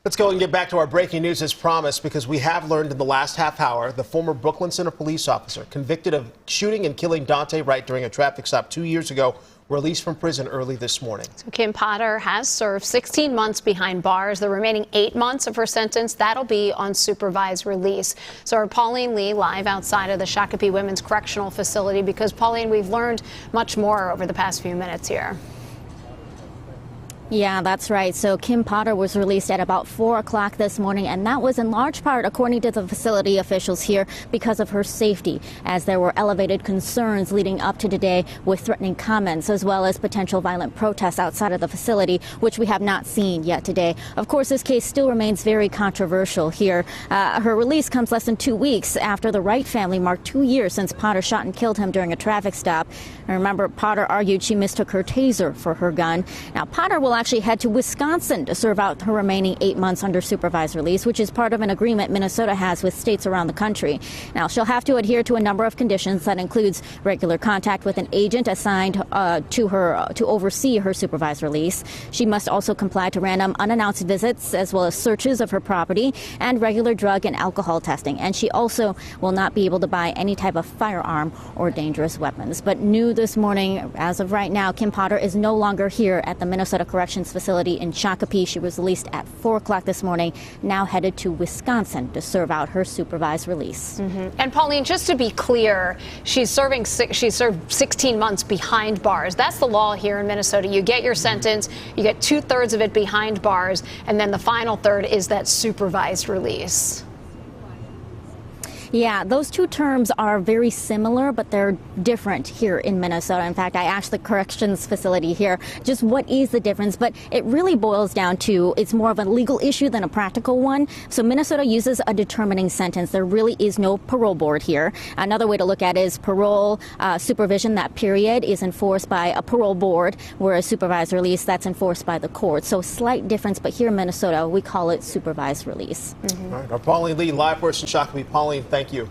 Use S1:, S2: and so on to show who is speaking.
S1: Let's go and get back to our breaking news as promised, because we have learned in the last half hour the former Brooklyn Center police officer convicted of shooting and killing Daunte Wright during a traffic stop 2 years ago released from prison early this morning.
S2: So Kim Potter has served 16 months behind bars. The remaining 8 months of her sentence, that'll be on supervised release. So our Pauline Lee live outside of the Shakopee Women's Correctional Facility, because Pauline, we've learned much more over the past few minutes here.
S3: Yeah, that's right. So Kim Potter was released at about 4 o'clock this morning, and that was in large part, according to the facility officials here, because of her safety, as there were elevated concerns leading up to today with threatening comments as well as potential violent protests outside of the facility, which we have not seen yet today. Of course, this case still remains very controversial here. Her release comes less than 2 weeks after the Wright family marked 2 years since Potter shot and killed him during a traffic stop. And remember, Potter argued she mistook her taser for her gun. Now, Potter will actually head to Wisconsin to serve out her remaining 8 months under supervised release, which is part of an agreement Minnesota has with states around the country. Now, she'll have to adhere to a number of conditions that includes regular contact with an agent assigned to her to oversee her supervised release. She must also comply to random unannounced visits as well as searches of her property and regular drug and alcohol testing. And she also will not be able to buy any type of firearm or dangerous weapons. But new this morning, as of right now, Kim Potter is no longer here at the Minnesota Corrections Facility in Shakopee. She was released at 4 o'clock this morning, now headed to Wisconsin to serve out her supervised release.
S2: And Pauline, just to be clear, she served 16 months behind bars. That's the law here in Minnesota. You get your sentence, you get 2/3 of it behind bars, and then the final third is that supervised release.
S3: Yeah, those two terms are very similar, but they're different here in Minnesota. In fact, I asked the corrections facility here just what is the difference, but it really boils down to it's more of a legal issue than a practical one. So Minnesota uses a determining sentence. There really is no parole board here. Another way to look at it is parole supervision. That period is enforced by a parole board, whereas supervised release, that's enforced by the court. So slight difference, but here in Minnesota, we call it supervised release.
S1: All right, our Pauline Lee live for us in Shakopee. Pauline, thank you.